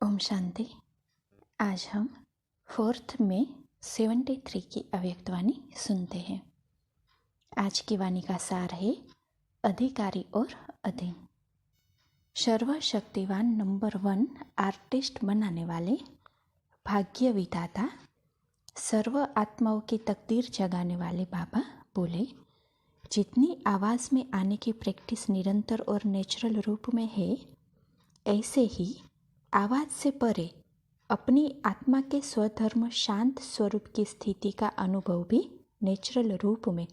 ओम शांति। आज हम 4 में 73 की अव्यक्त वाणी सुनते हैं। आज की वाणी का सार है अधिकारी और अधीन। सर्वशक्तिवान नंबर 1 आर्टिस्ट बनाने वाले भाग्य विधाता सर्व आत्माओं की तकदीर जगाने वाले बाबा बोले, जितनी आवाज़ में आने की प्रैक्टिस निरंतर और नेचुरल रूप में है, ऐसे ही आवाज़ से परे अपनी आत्मा के स्वधर्म शांत स्वरूप की स्थिति का अनुभव भी नेचुरल रूप में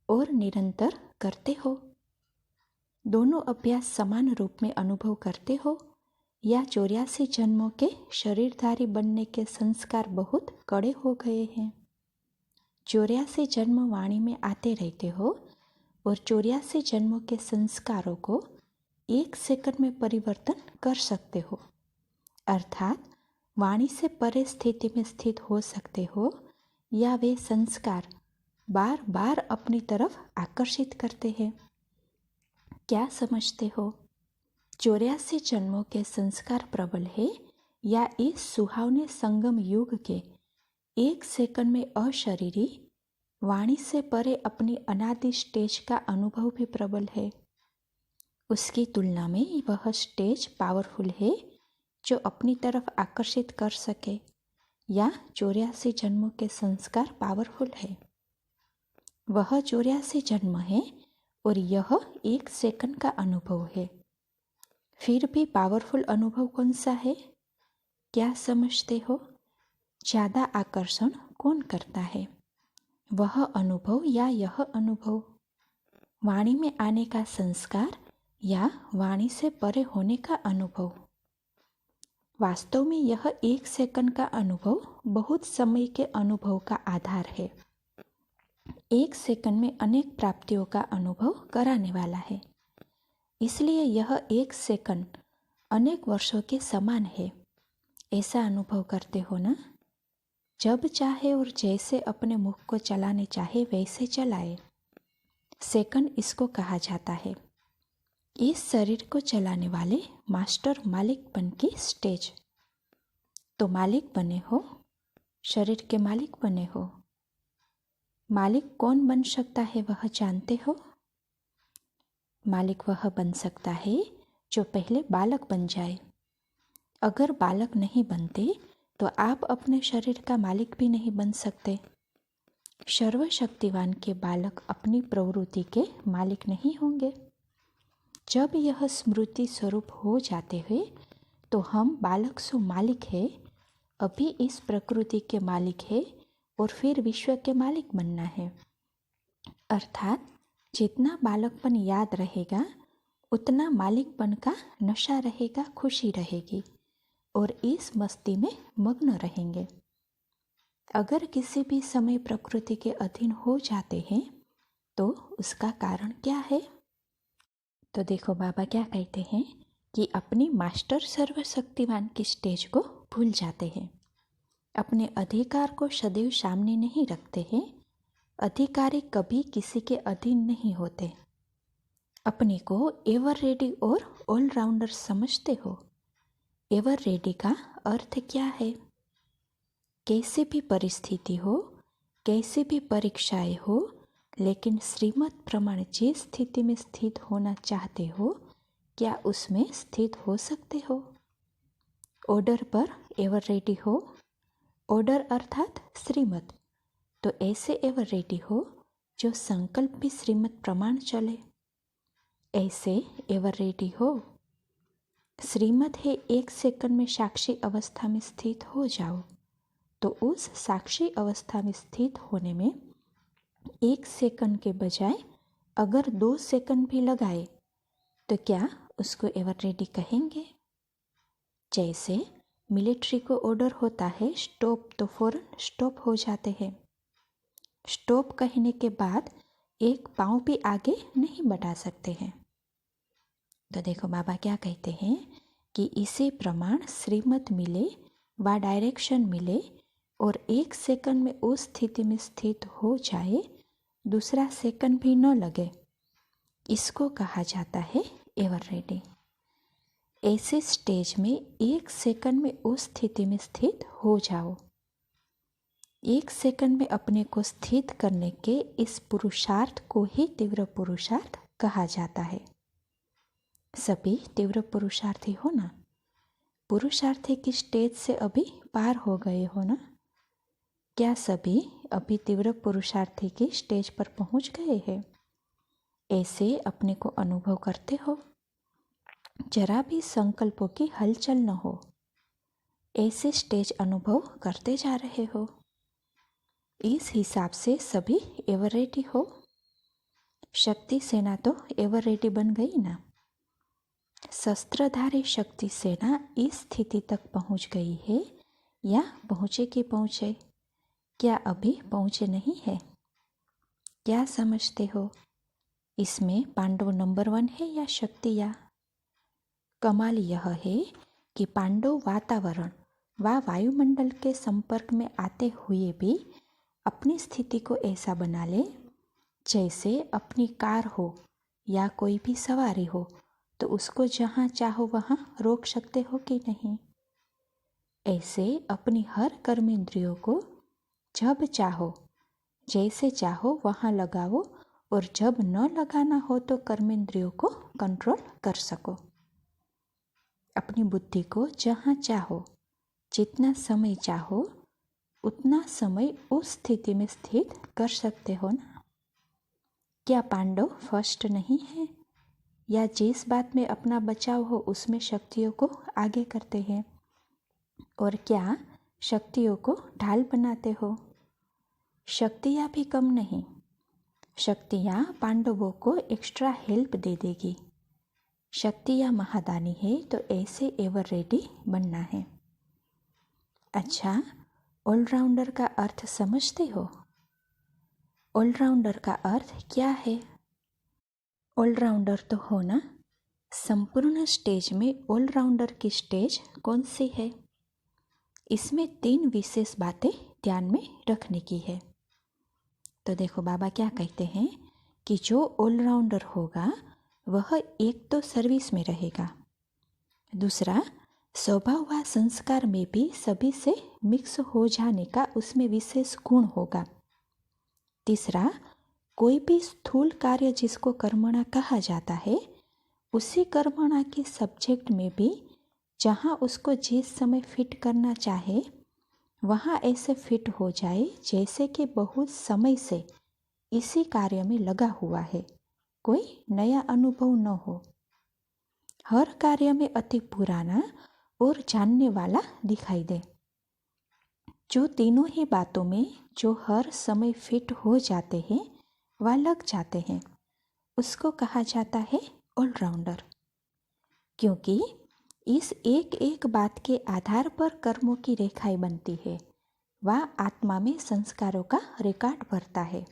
और निरंतर करते हो। दोनों अभ्यास समान रूप में अनुभव करते हो या 84 जन्मों के शरीरधारी बनने के संस्कार बहुत कड़े हो गए हैं। 84 जन्म वाणी में आते रहते हो और 84 जन्मों के संस्कारों को 1 सेकंड में परिवर्तन कर सकते हो, अर्थात वाणी से परे स्थिति में स्थित हो सकते हो या वे संस्कार बार बार अपनी तरफ आकर्षित करते हैं। क्या समझते हो? 84 जन्मों के संस्कार प्रबल है या इस सुहावने संगम युग के 1 सेकंड में अशरीरी वाणी से परे अपनी अनादि स्टेज का अनुभव भी प्रबल है? उसकी तुलना में वह स्टेज पावरफुल है जो अपनी तरफ आकर्षित कर सके, या 84 जन्मों के संस्कार पावरफुल है? वह 84 जन्म है और यह 1 सेकंड का अनुभव है। फिर भी पावरफुल अनुभव कौन सा है? क्या समझते हो? ज़्यादा आकर्षण कौन करता है, वह अनुभव या यह अनुभव? वाणी में आने का संस्कार या वाणी से परे होने का अनुभव? वास्तव में यह 1 सेकंड का अनुभव बहुत समय के अनुभव का आधार है। 1 सेकंड में अनेक प्राप्तियों का अनुभव कराने वाला है, इसलिए यह 1 सेकंड अनेक वर्षों के समान है। ऐसा अनुभव करते हो ना? जब चाहे और जैसे अपने मुख को चलाने चाहे वैसे चलाए। सेकंड इसको कहा जाता है। इस शरीर को चलाने वाले मास्टर मालिकपन की स्टेज। तो मालिक बने हो, शरीर के मालिक बने हो। मालिक कौन बन सकता है वह जानते हो? मालिक वह बन सकता है जो पहले बालक बन जाए। अगर बालक नहीं बनते तो आप अपने शरीर का मालिक भी नहीं बन सकते। सर्वशक्तिवान के बालक अपनी प्रवृत्ति के मालिक नहीं होंगे। जब यह स्मृति स्वरूप हो जाते हुए तो हम बालक सो मालिक है, अभी इस प्रकृति के मालिक है और फिर विश्व के मालिक बनना है। अर्थात जितना बालकपन याद रहेगा उतना मालिकपन का नशा रहेगा, खुशी रहेगी और इस मस्ती में मग्न रहेंगे। अगर किसी भी समय प्रकृति के अधीन हो जाते हैं तो उसका कारण क्या है? तो देखो बाबा क्या कहते हैं कि अपनी मास्टर सर्वशक्तिवान की स्टेज को भूल जाते हैं। अपने अधिकार को सदैव सामने नहीं रखते हैं। अधिकारी कभी किसी के अधीन नहीं होते। अपने को एवर रेडी और ऑलराउंडर समझते हो। एवर रेडी का अर्थ क्या है? कैसे भी परिस्थिति हो, कैसे भी परीक्षाएं हो, लेकिन श्रीमत प्रमाण जिस स्थिति में स्थित होना चाहते हो, क्या उसमें स्थित हो सकते हो? ऑर्डर पर एवर रेडी हो। ऑर्डर अर्थात श्रीमत। तो ऐसे एवर रेडी हो जो संकल्प भी श्रीमत प्रमाण चले। ऐसे एवर रेडी हो। श्रीमत है 1 सेकंड में साक्षी अवस्था में स्थित हो जाओ, तो उस साक्षी अवस्था में स्थित होने में 1 सेकंड के बजाय अगर 2 सेकंड भी लगाए तो क्या उसको एवर रेडी कहेंगे? जैसे मिलिट्री को ऑर्डर होता है स्टॉप, तो फौरन स्टॉप हो जाते हैं। स्टॉप कहने के बाद 1 पाँव भी आगे नहीं बढ़ा सकते हैं। तो देखो बाबा क्या कहते हैं कि इसी प्रमाण श्रीमत मिले व डायरेक्शन मिले और 1 सेकंड में उस स्थिति में स्थित हो जाए, दूसरा सेकंड भी न लगे, इसको कहा जाता है एवर रेडी। ऐसे स्टेज में 1 सेकंड में उस स्थिति में स्थित हो जाओ। 1 सेकंड में अपने को स्थित करने के इस पुरुषार्थ को ही तीव्र पुरुषार्थ कहा जाता है। सभी तीव्र पुरुषार्थी हो ना? पुरुषार्थी की स्टेज से अभी पार हो गए हो ना? क्या सभी अभी तीव्र पुरुषार्थी की स्टेज पर पहुंच गए हैं? ऐसे अपने को अनुभव करते हो? जरा भी संकल्पों की हलचल न हो, ऐसे स्टेज अनुभव करते जा रहे हो। इस हिसाब से सभी एवर रेडी हो। शक्ति सेना तो एवर रेडी बन गई ना। शस्त्रधारी शक्ति सेना इस स्थिति तक पहुंच गई है या पहुंचे कि पहुंचे? क्या अभी पहुंचे नहीं है? क्या समझते हो? इसमें पांडव नंबर 1 है या शक्तियाँ? कमाल यह है कि पांडव वातावरण व वायुमंडल के संपर्क में आते हुए भी अपनी स्थिति को ऐसा बना ले जैसे अपनी कार हो या कोई भी सवारी हो, तो उसको जहाँ चाहो वहाँ रोक सकते हो कि नहीं? ऐसे अपनी हर कर्मेंद्रियों को जब चाहो जैसे चाहो वहाँ लगाओ और जब न लगाना हो तो कर्मेंद्रियों को कंट्रोल कर सको। अपनी बुद्धि को जहाँ चाहो जितना समय चाहो उतना समय उस स्थिति में स्थित कर सकते हो ना। क्या पांडव फर्स्ट नहीं है? या जिस बात में अपना बचाव हो उसमें शक्तियों को आगे करते हैं? और क्या शक्तियों को ढाल बनाते हो? शक्तियाँ भी कम नहीं। शक्तियाँ पांडवों को एक्स्ट्रा हेल्प दे देगी। शक्तियाँ महादानी है तो ऐसे एवर रेडी बनना है। अच्छा, ऑलराउंडर का अर्थ समझते हो? ऑलराउंडर का अर्थ क्या है? ऑलराउंडर तो हो ना। संपूर्ण स्टेज में ऑलराउंडर की स्टेज कौन सी है? इसमें 3 विशेष बातें ध्यान में रखने की है। तो देखो बाबा क्या कहते हैं कि जो ऑलराउंडर होगा वह एक तो सर्विस में रहेगा, दूसरा स्वभाव व संस्कार में भी सभी से मिक्स हो जाने का उसमें विशेष गुण होगा, तीसरा कोई भी स्थूल कार्य जिसको कर्मणा कहा जाता है उसी कर्मणा के सब्जेक्ट में भी जहाँ उसको जिस समय फिट करना चाहे वहाँ ऐसे फिट हो जाए जैसे कि बहुत समय से इसी कार्य में लगा हुआ है, कोई नया अनुभव न हो। हर कार्य में अति पुराना और जानने वाला दिखाई दे। जो तीनों ही बातों में जो हर समय फिट हो जाते हैं व लग जाते हैं उसको कहा जाता है ऑलराउंडर। क्योंकि इस एक एक बात के आधार पर कर्मों की रेखाएं बनती है व आत्मा में संस्कारों का रिकॉर्ड भरता है।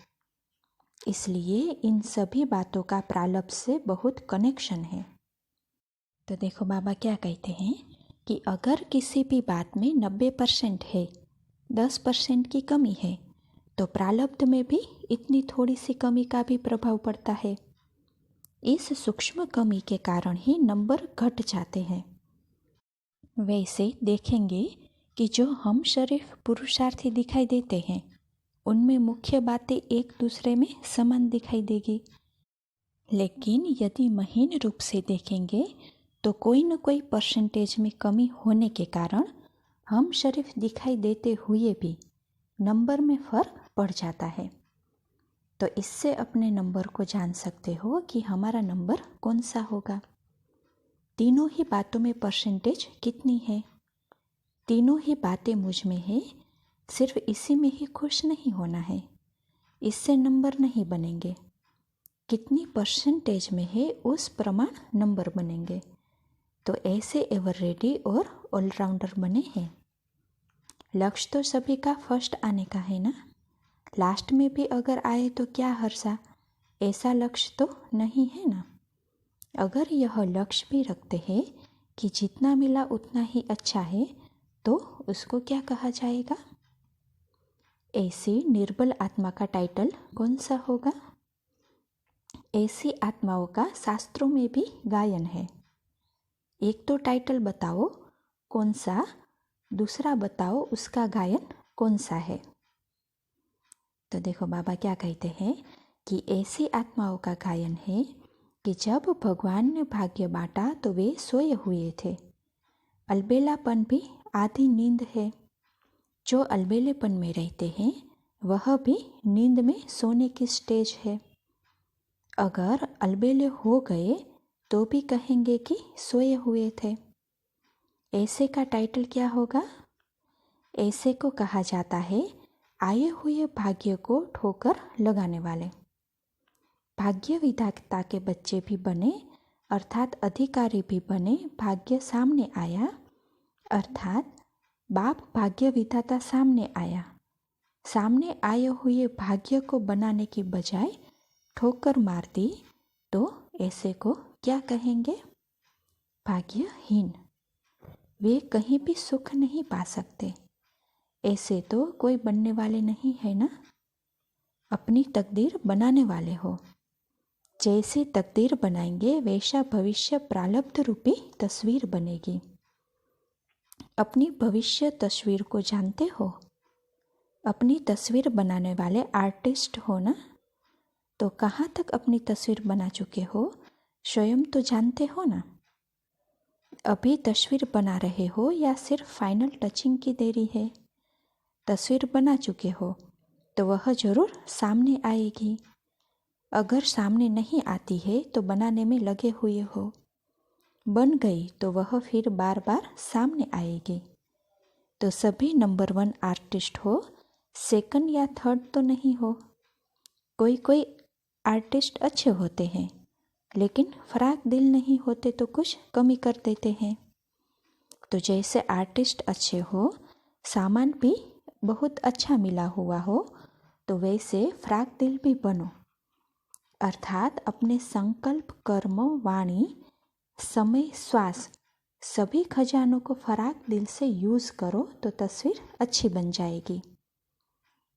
इसलिए इन सभी बातों का प्रारब्ध से बहुत कनेक्शन है। तो देखो बाबा क्या कहते हैं कि अगर किसी भी बात में 90% है, 10% की कमी है, तो प्रारब्ध में भी इतनी थोड़ी सी कमी का भी प्रभाव पड़ता है। इस सूक्ष्म कमी के कारण ही नंबर घट जाते हैं। वैसे देखेंगे कि जो हम शरीफ पुरुषार्थी दिखाई देते हैं उनमें मुख्य बातें एक दूसरे में समान दिखाई देगी, लेकिन यदि महीन रूप से देखेंगे तो कोई न कोई परसेंटेज में कमी होने के कारण हम शरीफ दिखाई देते हुए भी नंबर में फ़र्क पड़ जाता है। तो इससे अपने नंबर को जान सकते हो कि हमारा नंबर कौन सा होगा। तीनों ही बातों में परसेंटेज कितनी है? तीनों ही बातें मुझ में है, सिर्फ इसी में ही खुश नहीं होना है, इससे नंबर नहीं बनेंगे। कितनी परसेंटेज में है उस प्रमाण नंबर बनेंगे। तो ऐसे एवर रेडी और ऑलराउंडर बने हैं। लक्ष्य तो सभी का फर्स्ट आने का है ना। लास्ट में भी अगर आए तो क्या हर्षा, ऐसा लक्ष्य तो नहीं है ना। अगर यह लक्ष्य भी रखते हैं कि जितना मिला उतना ही अच्छा है, तो उसको क्या कहा जाएगा? ऐसी निर्बल आत्मा का टाइटल कौन सा होगा? ऐसी आत्माओं का शास्त्रों में भी गायन है। एक तो टाइटल बताओ कौन सा, दूसरा बताओ उसका गायन कौन सा है। तो देखो बाबा क्या कहते हैं कि ऐसी आत्माओं का गायन है कि जब भगवान ने भाग्य बांटा तो वे सोए हुए थे। अलबेलापन भी आधी नींद है। जो अलबेलेपन में रहते हैं वह भी नींद में सोने की स्टेज है। अगर अलबेले हो गए तो भी कहेंगे कि सोए हुए थे। ऐसे का टाइटल क्या होगा? ऐसे को कहा जाता है आए हुए भाग्य को ठोकर लगाने वाले। भाग्य विधाता के बच्चे भी बने अर्थात अधिकारी भी बने, भाग्य सामने आया अर्थात बाप भाग्य विधाता सामने आया। सामने आए हुए भाग्य को बनाने की बजाय ठोकर मार दी तो ऐसे को क्या कहेंगे? भाग्यहीन। वे कहीं भी सुख नहीं पा सकते। ऐसे तो कोई बनने वाले नहीं है ना। अपनी तकदीर बनाने वाले हो। जैसी तकदीर बनाएंगे वैसा भविष्य प्रारब्ध रूपी तस्वीर बनेगी। अपनी भविष्य तस्वीर को जानते हो? अपनी तस्वीर बनाने वाले आर्टिस्ट हो ना। तो कहाँ तक अपनी तस्वीर बना चुके हो स्वयं तो जानते हो ना। अभी तस्वीर बना रहे हो या सिर्फ फाइनल टचिंग की देरी है? तस्वीर बना चुके हो तो वह जरूर सामने आएगी। अगर सामने नहीं आती है तो बनाने में लगे हुए हो। बन गई तो वह फिर बार बार सामने आएगी। तो सभी नंबर 1 आर्टिस्ट हो, सेकंड या थर्ड तो नहीं हो। कोई कोई आर्टिस्ट अच्छे होते हैं लेकिन फराक दिल नहीं होते तो कुछ कमी कर देते हैं। तो जैसे आर्टिस्ट अच्छे हो, सामान भी बहुत अच्छा मिला हुआ हो, तो वैसे फराक दिल भी बनो। अर्थात अपने संकल्प, कर्म, वाणी, समय, श्वास सभी खजानों को फराक दिल से यूज़ करो तो तस्वीर अच्छी बन जाएगी।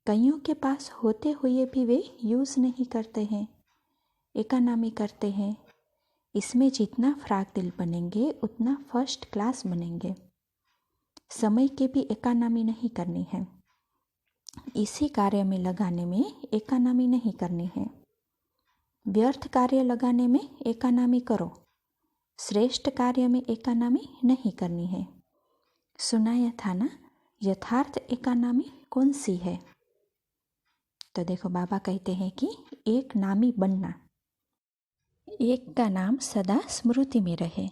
कईयों के पास होते हुए भी वे यूज़ नहीं करते हैं, इकोनॉमी करते हैं। इसमें जितना फराक दिल बनेंगे उतना फर्स्ट क्लास बनेंगे। समय की भी इकोनॉमी नहीं करनी है। इसी कार्य में लगाने में इकोनॉमी नहीं करनी है। व्यर्थ कार्य लगाने में इकोनॉमी करो, श्रेष्ठ कार्य में इकोनॉमी नहीं करनी है। सुनाया था ना, यथार्थ इकोनॉमी कौन सी है? तो देखो बाबा कहते हैं कि एक नामी बनना, एक का नाम सदा स्मृति में रहे,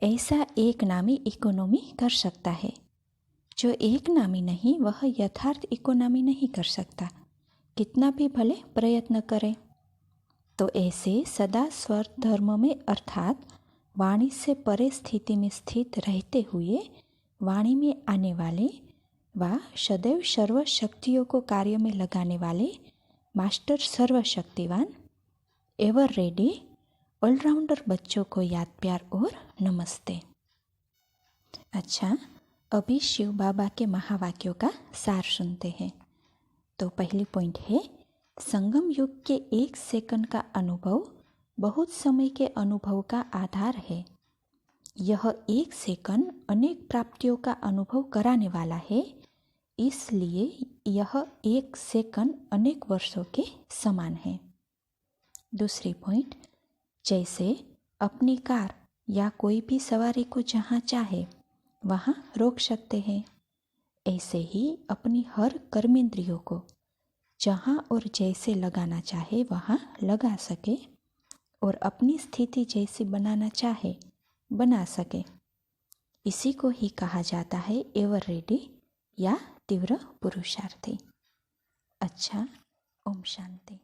ऐसा एक नामी इकोनॉमी कर सकता है। जो एक नामी नहीं वह यथार्थ इकोनॉमी नहीं कर सकता, कितना भी भले प्रयत्न करे। तो ऐसे सदा स्वर धर्म में अर्थात वाणी से परे स्थिति में स्थित रहते हुए वाणी में आने वाले व सदैव सर्व शक्तियों को कार्य में लगाने वाले मास्टर सर्वशक्तिवान एवर रेडी ऑलराउंडर बच्चों को याद, प्यार और नमस्ते। अच्छा, अभी शिव बाबा के महावाक्यों का सार सुनते हैं। तो पहली पॉइंट है, संगम युग के 1 सेकंड का अनुभव बहुत समय के अनुभव का आधार है। यह 1 सेकंड अनेक प्राप्तियों का अनुभव कराने वाला है, इसलिए यह 1 सेकंड अनेक वर्षों के समान है। दूसरी पॉइंट, जैसे अपनी कार या कोई भी सवारी को जहाँ चाहे वहाँ रोक सकते हैं, ऐसे ही अपनी हर कर्मेंद्रियों को जहाँ और जैसे लगाना चाहे वहाँ लगा सके और अपनी स्थिति जैसी बनाना चाहे बना सके। इसी को ही कहा जाता है एवर रेडी या तीव्र पुरुषार्थी। अच्छा, ओम शांति।